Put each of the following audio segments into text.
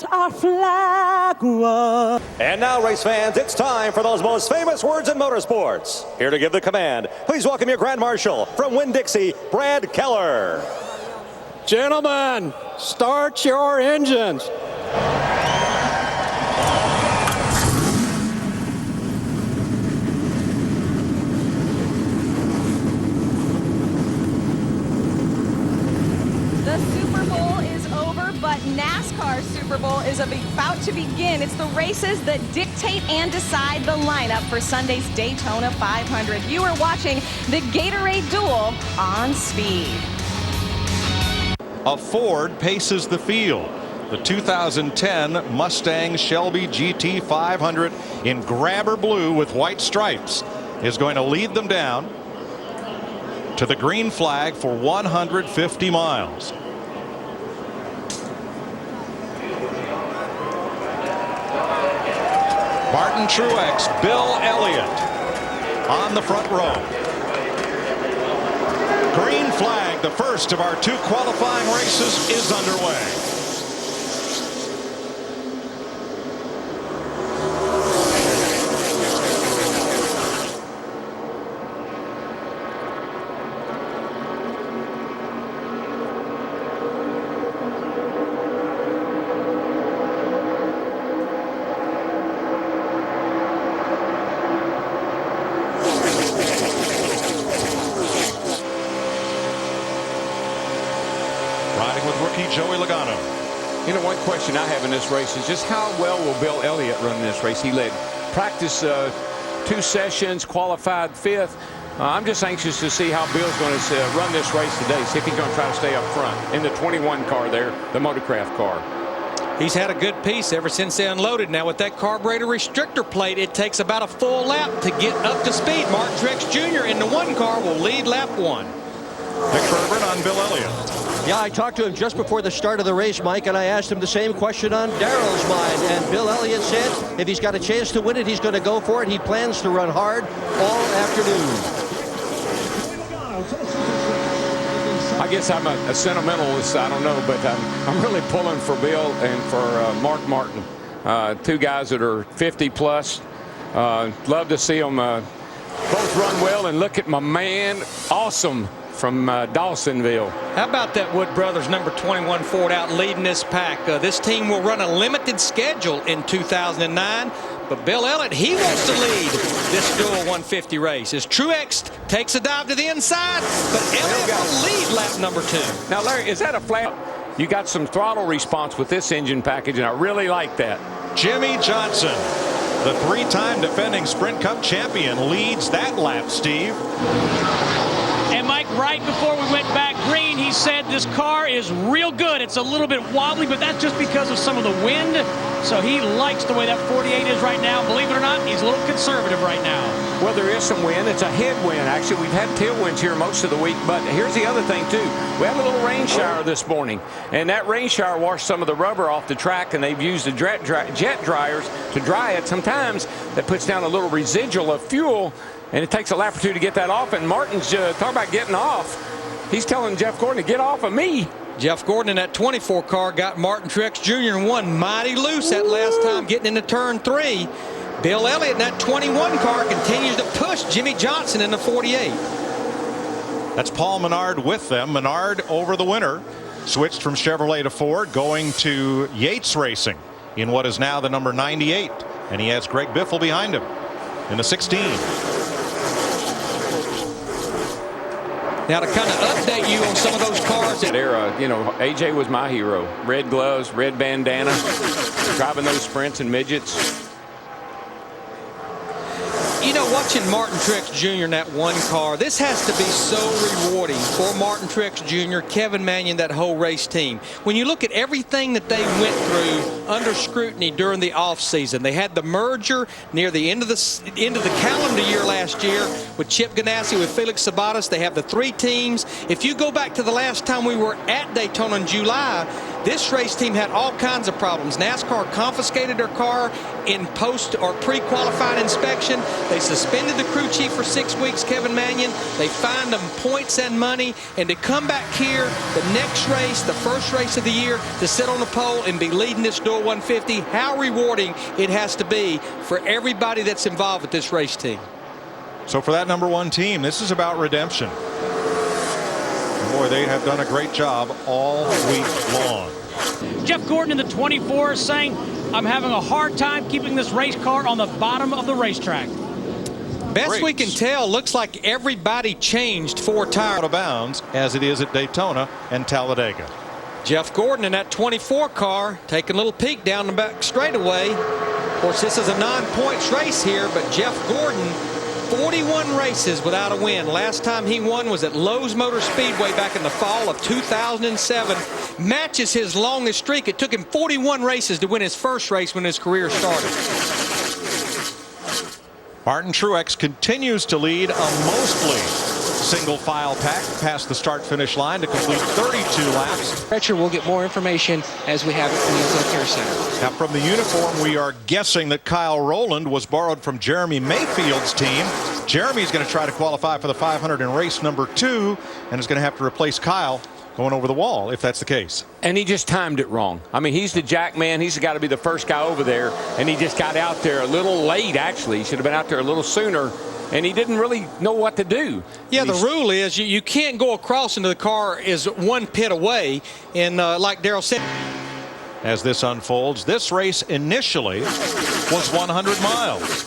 that our flag was. And now, race fans, it's time for those most famous words in motorsports. Here to give the command, please welcome your Grand Marshal from Winn-Dixie, Brad Keller. Gentlemen, start your engines. The Super Bowl is over, but NASCAR's Super Bowl is about to begin. It's the races that dictate and decide the lineup for Sunday's Daytona 500. You are watching the Gatorade Duel on Speed. A Ford paces the field. The 2010 Mustang Shelby GT 500 in grabber blue with white stripes is going to lead them down to the green flag for 150 miles. Martin Truex, Bill Elliott on the front row. Green flag, the first of our two qualifying races, is underway. Riding with rookie Joey Logano. You know, one question I have in this race is just how well will Bill Elliott run this race? He led practice 2 sessions, qualified 5th. I'm just anxious to see how Bill's going to run this race today. See if he's going to try to stay up front in the 21 car there, the Motorcraft car. He's had a good piece ever since they unloaded. Now with that carburetor restrictor plate, it takes about a full lap to get up to speed. Martin Truex Jr. in the 1 car will lead lap 1. Nick Herbert on Bill Elliott. Yeah, I talked to him just before the start of the race, Mike, and I asked him the same question on Darrell's mind. And Bill Elliott said if he's got a chance to win it, he's going to go for it. He plans to run hard all afternoon. I guess I'm a sentimentalist, I don't know, but I'm really pulling for Bill and for Mark Martin. 2 guys that are 50 plus. Love to see them both run well, and look at my man, Awesome, from Dawsonville. How about that Wood Brothers number 21 Ford out leading this pack? This team will run a limited schedule in 2009, but Bill Elliott, he wants to lead this Duel 150 race. As Truex takes a dive to the inside, but Elliott will lead lap number 2. Now, Larry, is that a flat? You got some throttle response with this engine package, and I really like that. Jimmy Johnson, the 3-time defending Sprint Cup champion, leads that lap, Steve. And Mike, right before we went back green, he said this car is real good. It's a little bit wobbly, but that's just because of some of the wind. So he likes the way that 48 is right now. Believe it or not, he's a little conservative right now. Well, there is some wind. It's a headwind. Actually, we've had tailwinds here most of the week. But here's the other thing, too. We had a little rain shower this morning. And that rain shower washed some of the rubber off the track. And they've used the jet dryers to dry it. Sometimes that puts down a little residual of fuel. And it takes a lap or 2 to get that off. And Martin's talking about getting off. He's telling Jeff Gordon to get off of me. Jeff Gordon in that 24 car got Martin Truex Jr. and won mighty loose that last time getting into turn 3. Bill Elliott in that 21 car continues to push Jimmy Johnson in the 48. That's Paul Menard with them. Menard over the winner. Switched from Chevrolet to Ford, going to Yates Racing in what is now the number 98. And he has Greg Biffle behind him in the 16. Now to kind of update you on some of those cars. That era, you know, AJ was my hero. Red gloves, red bandana, driving those sprints and midgets. You know, watching Martin Truex Jr. in that 1 car, this has to be so rewarding for Martin Truex Jr., Kevin Manion, that whole race team. When you look at everything that they went through under scrutiny during the offseason, they had the merger near the end of the calendar year last year with Chip Ganassi, with Felix Sabates. They have the 3 teams. If you go back to the last time we were at Daytona in July, this race team had all kinds of problems. NASCAR confiscated their car in post or pre-qualifying inspection. They suspended the crew chief for 6 weeks, Kevin Manion. They fined them points and money. And to come back here, the next race, the first race of the year, to sit on the pole and be leading this duel Duel 150. How rewarding it has to be for everybody that's involved with this race team. So for that #1 team, this is about redemption. And boy, they have done a great job all week long. Jeff Gordon in the 24 is saying, I'm having a hard time keeping this race car on the bottom of the racetrack. Best we can tell, looks like everybody changed 4 tires. Out of bounds as it is at Daytona and Talladega. Jeff Gordon in that 24 car taking a little peek down the back straightaway. Of course, this is a non-points race here, but Jeff Gordon, 41 races without a win. Last time he won was at Lowe's Motor Speedway back in the fall of 2007. Matches his longest streak. It took him 41 races to win his first race when his career started. Martin Truex continues to lead a mostly single file pack past the start-finish line to complete 32 laps. Stretcher, we'll get more information as we have it from the Intel Care Center. Now, from the uniform, we are guessing that Kyle Rowland was borrowed from Jeremy Mayfield's team. Jeremy's going to try to qualify for the 500 in race #2 and is going to have to replace Kyle going over the wall, if that's the case. And he just timed it wrong. I mean, he's the jack man. He's got to be the first guy over there, and he just got out there a little late, actually. He should have been out there a little sooner, and he didn't really know what to do. Yeah, the rule is you can't go across into the car is 1 pit away, and like Darrell said. As this unfolds, this race initially was 100 miles.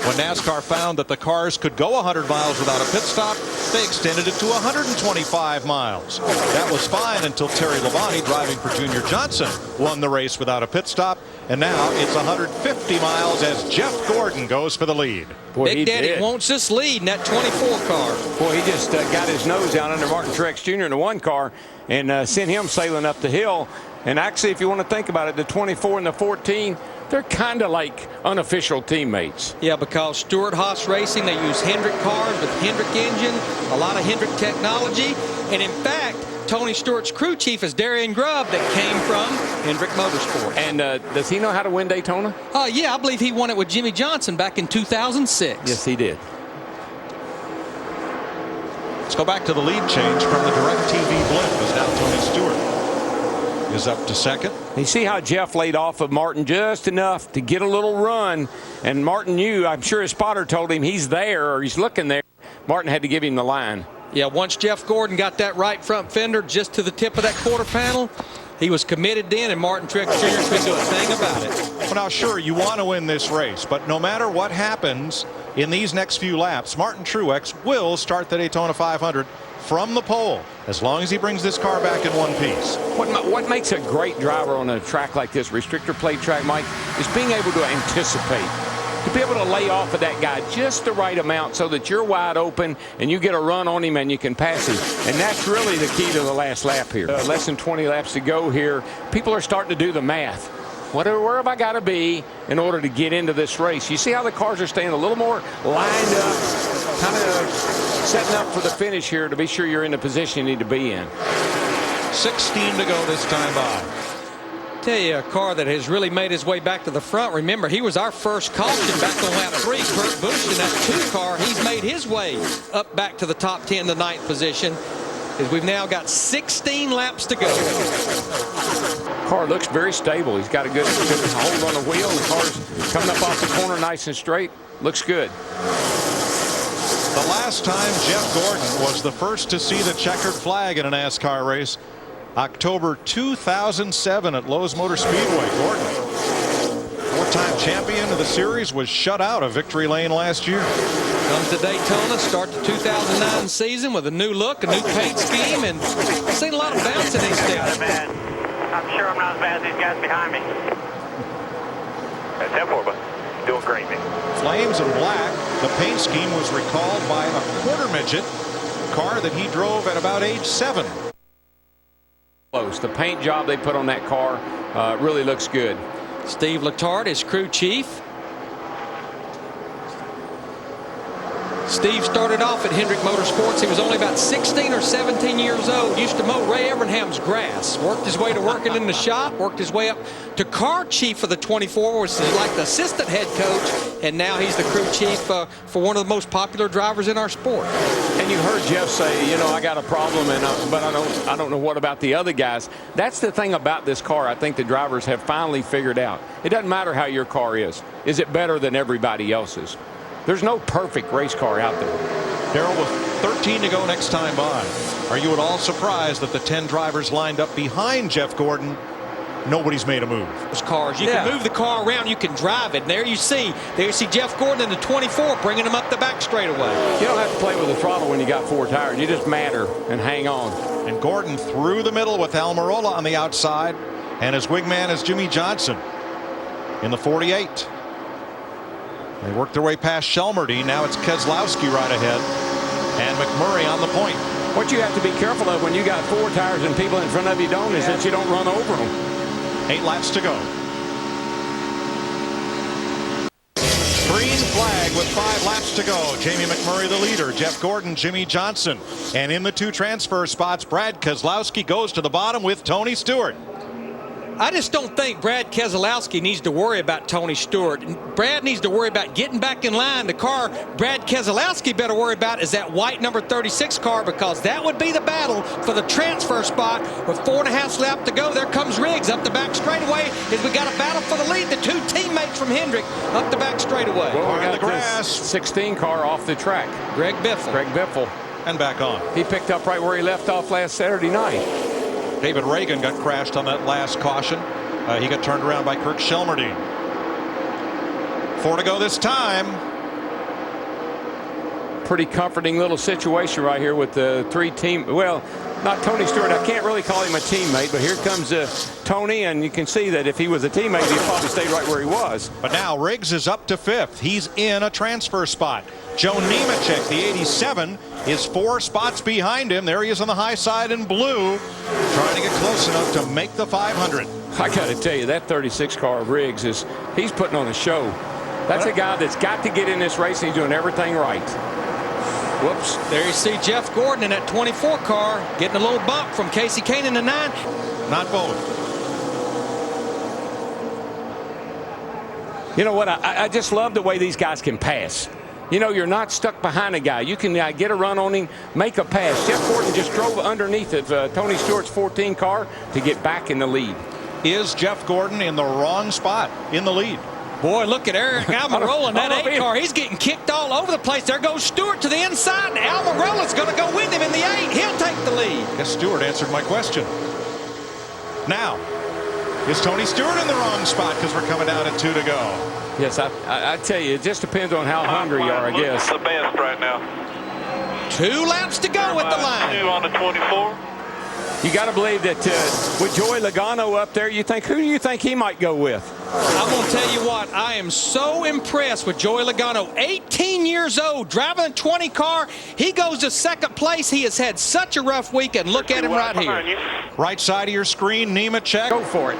When NASCAR found that the cars could go 100 miles without a pit stop, they extended it to 125 miles. That was fine until Terry Labonte, driving for Junior Johnson, won the race without a pit stop. And now it's 150 miles as Jeff Gordon goes for the lead. Boy, Big Daddy wants this lead in that 24 car. Boy, he just got his nose down under Martin Truex Jr. in the 1 car and sent him sailing up the hill. And actually, if you want to think about it, the 24 and the 14, they're kind of like unofficial teammates. Yeah, because Stewart-Haas Racing, they use Hendrick cars with Hendrick engine, a lot of Hendrick technology. And in fact, Tony Stewart's crew chief is Darian Grubb that came from Hendrick Motorsport. And does he know how to win Daytona? Yeah, I believe he won it with Jimmy Johnson back in 2006. Yes, he did. Let's go back to the lead change from the DirecTV blimp as now Tony Stewart is up to second. You see how Jeff laid off of Martin just enough to get a little run, and Martin knew, I'm sure his spotter told him he's there or he's looking there. Martin had to give him the line. Yeah, once Jeff Gordon got that right front fender just to the tip of that quarter panel, he was committed then, and Martin Truex Jr. couldn't do a thing about it. Well, now, sure, you want to win this race, but no matter what happens in these next few laps, Martin Truex will start the Daytona 500 from the pole, as long as he brings this car back in one piece. What makes a great driver on a track like this, restrictor plate track, Mike, is being able to anticipate. To be able to lay off of that guy just the right amount so that you're wide open and you get a run on him and you can pass him. And that's really the key to the last lap here. Less than 20 laps to go here. People are starting to do the math. Where have I got to be in order to get into this race? You see how the cars are staying a little more lined up, kind of setting up for the finish here to be sure you're in the position you need to be in. 16 to go this time by. Tell you, a car that has really made his way back to the front. Remember, he was our first caution back on lap 3. Kurt Busch in that 2 car, he's made his way up back to the top 10, the 9th position, as we've now got 16 laps to go. Car looks very stable. He's got a good hold on the wheel. The car's coming up off the corner nice and straight. Looks good. The last time Jeff Gordon was the first to see the checkered flag in a NASCAR race, October 2007 at Lowe's Motor Speedway. Gordon, 4-time champion of the series, was shut out of Victory Lane last year. Comes to Daytona, start the 2009 season with a new look, a new paint scheme, and I've seen a lot of bounce in these steps. I'm sure I'm not as bad as these guys behind me. That's that for, but doing great, man. Flames and black. The paint scheme was recalled by a quarter midget car that he drove at about age 7. Close. The paint job they put on that car really looks good. Steve Letarte is crew chief. Steve started off at Hendrick Motorsports. He was only about 16 or 17 years old. Used to mow Ray Evernham's grass. Worked his way to working in the shop. Worked his way up to car chief for the 24, which is like the assistant head coach. And now he's the crew chief for one of the most popular drivers in our sport. And you heard Jeff say, you know, I got a problem, but I don't know what about the other guys. That's the thing about this car I think the drivers have finally figured out. It doesn't matter how your car is. Is it better than everybody else's? There's no perfect race car out there. Darrell, with 13 to go next time by, are you at all surprised that the 10 drivers lined up behind Jeff Gordon, nobody's made a move? Those cars, you can move the car around, you can drive it. And there you see Jeff Gordon in the 24 bringing him up the back straightaway. You don't have to play with the throttle when you got 4 tires. You just matter and hang on. And Gordon through the middle with Almirola on the outside, and his wingman is Jimmy Johnson in the 48. They worked their way past Shelmerdine. Now it's Keselowski right ahead, and McMurray on the point. What you have to be careful of when you got 4 tires and people in front of you don't is that you don't run over them. 8 laps to go. Green flag with 5 laps to go. Jamie McMurray the leader. Jeff Gordon, Jimmy Johnson. And in the 2 transfer spots, Brad Keselowski goes to the bottom with Tony Stewart. I just don't think Brad Keselowski needs to worry about Tony Stewart. Brad needs to worry about getting back in line. The car Brad Keselowski better worry about is that white number 36 car, because that would be the battle for the transfer spot with 4.5 laps to go. There comes Riggs up the back straightaway as we got a battle for the lead. The 2 teammates from Hendrick up the back straightaway. Well, we got the grass. 16 car off the track. Greg Biffle. And back on. He picked up right where he left off last Saturday night. David Reagan got crashed on that last caution. He got turned around by Kirk Shelmerdine. 4 to go this time. Pretty comforting little situation right here with the 3 team. Well, not Tony Stewart. I can't really call him a teammate, but here comes Tony, and you can see that if he was a teammate, he'd probably stayed right where he was. But now Riggs is up to 5th. He's in a transfer spot. Joe Nemechek, the 87, is 4 spots behind him. There he is on the high side in blue, trying to get close enough to make the 500. I got to tell you, that 36 car of Riggs he's putting on a show. That's a guy that's got to get in this race, and he's doing everything right. Whoops. There you see Jeff Gordon in that 24 car getting a little bump from Casey Kane in the 9. Not both. You know what? I just love the way these guys can pass. You know, you're not stuck behind a guy. You can get a run on him, make a pass. Jeff Gordon just drove underneath of Tony Stewart's 14 car to get back in the lead. Is Jeff Gordon in the wrong spot in the lead? Boy, look at Eric Almirola in that 8 car. He's getting kicked all over the place. There goes Stewart to the inside, and Almirola's going to go with him in the 8. He'll take the lead. Yes, Stewart answered my question. Now, is Tony Stewart in the wrong spot because we're coming down at 2 to go? Yes, I tell you, it just depends on how hungry you are, I guess. The best right now. 2 laps to go at the line. 2 on the 24. You got to believe that with Joey Logano up there, who do you think he might go with? I'm going to tell you what, I am so impressed with Joey Logano. 18 years old, driving a 20 car. He goes to 2nd place. He has had such a rough weekend. Look at him right here. Right side of your screen, Nemechek. Go for it.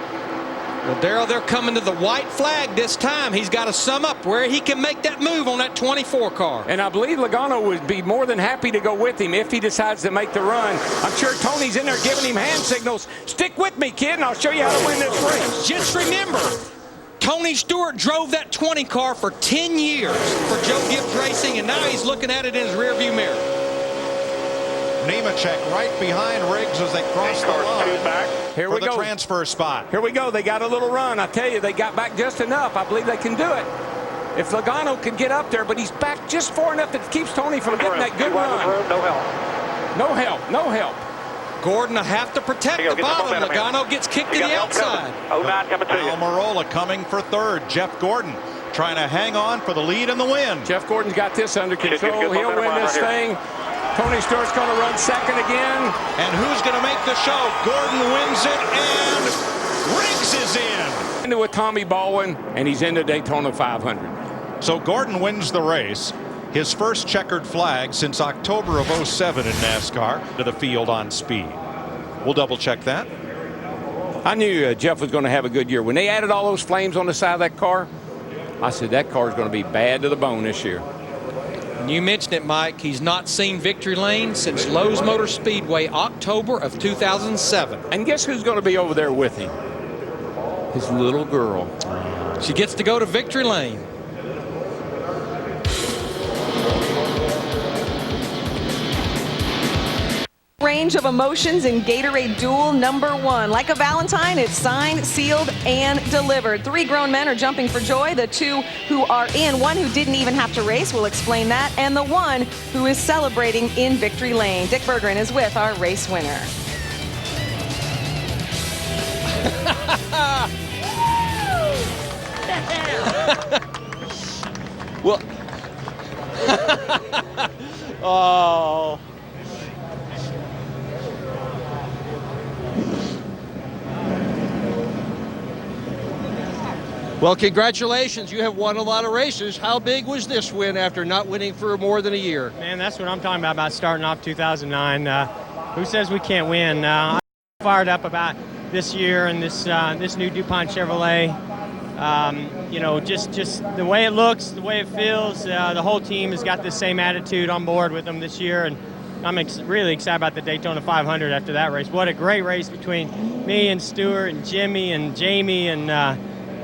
Well, Darrell, they're coming to the white flag this time. He's got to sum up where he can make that move on that 24 car. And I believe Logano would be more than happy to go with him if he decides to make the run. I'm sure Tony's in there giving him hand signals. Stick with me, kid, and I'll show you how to win this race. Just remember, Tony Stewart drove that 20 car for 10 years for Joe Gibbs Racing, and now he's looking at it in his rearview mirror. Nemechek right behind Riggs as they cross the line. Here we go. For the transfer spot. Here we go. They got a little run. I tell you, they got back just enough. I believe they can do it. If Logano can get up there, but he's back just far enough that keeps Tony from getting that good run. No help. No help. No help. Gordon will have to protect the bottom. Logano gets kicked to the outside. 09 coming to you. Almirola coming for 3rd. Jeff Gordon trying to hang on for the lead and the win. Jeff Gordon's got this under control. He'll win this thing. Tony Stewart's going to run 2nd again. And who's going to make the show? Gordon wins it, and Riggs is in. Into with Tommy Baldwin, and he's into Daytona 500. So Gordon wins the race. His first checkered flag since October of 07 in NASCAR to the field on speed. We'll double check that. I knew Jeff was going to have a good year. When they added all those flames on the side of that car, I said that car is going to be bad to the bone this year. And you mentioned it, Mike. He's not seen victory lane since Lowe's Motor Speedway, October of 2007. And guess who's going to be over there with him? His little girl. She gets to go to victory lane. Range of emotions in Gatorade Duel #1. Like a Valentine, it's signed, sealed, and delivered. 3 grown men are jumping for joy. The 2 who are in, one who didn't even have to race, will explain that, and the 1 who is celebrating in victory lane. Dick Berggren is with our race winner. Well, oh. Well, congratulations. You have won a lot of races. How big was this win after not winning for more than a year? Man, that's what I'm talking about starting off 2009. Who says we can't win? I'm fired up about this year and this new DuPont Chevrolet. You know, just the way it looks, the way it feels. The whole team has got the same attitude on board with them this year, and I'm really excited about the Daytona 500 after that race. What a great race between me and Stuart and Jimmy and Jamie and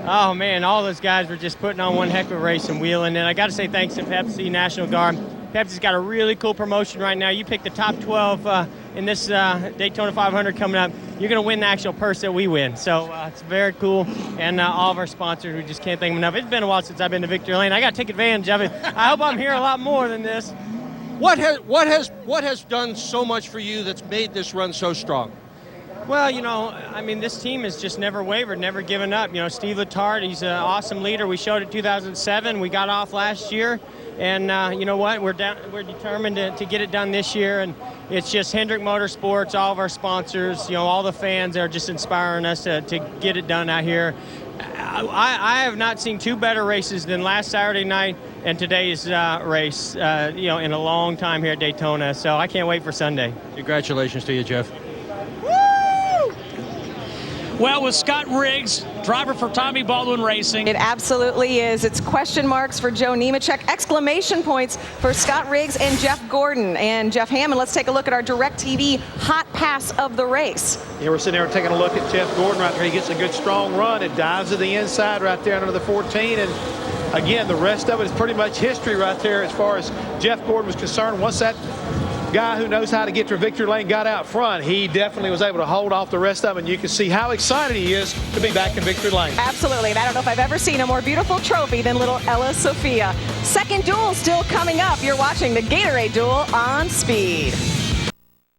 oh man, all those guys were just putting on one heck of a race and wheeling. And I got to say thanks to Pepsi, National Guard. Pepsi's got a really cool promotion right now. You pick the top 12 in this Daytona 500 coming up. You're going to win the actual purse that we win. So it's very cool. And all of our sponsors, we just can't thank them enough. It's been a while since I've been to Victory Lane. I got to take advantage of it. I hope I'm here a lot more than this. What has done so much for you that's made this run so strong? Well, you know, I mean, this team has just never wavered, never given up. You know, Steve Letarte, he's an awesome leader. We showed it in 2007. We got off last year. And you know what? We're determined to get it done this year. And it's just Hendrick Motorsports, all of our sponsors, you know, all the fans are just inspiring us to get it done out here. I have not seen 2 better races than last Saturday night and today's race, you know, in a long time here at Daytona. So I can't wait for Sunday. Congratulations to you, Jeff. Well, with Scott Riggs, driver for Tommy Baldwin Racing. It absolutely is. It's question marks for Joe Nemechek, exclamation points for Scott Riggs and Jeff Gordon. And Jeff Hammond, let's take a look at our DirecTV hot pass of the race. Yeah, we're sitting there taking a look at Jeff Gordon right there. He gets a good strong run. It dives to the inside right there under the 14. And again, the rest of it is pretty much history right there as far as Jeff Gordon was concerned. Once that guy who knows how to get to victory lane got out front, he definitely was able to hold off the rest of them, and you can see how excited he is to be back in victory lane. Absolutely, and I don't know if I've ever seen a more beautiful trophy than little Ella Sophia. Second duel still coming up. You're watching the Gatorade Duel on Speed.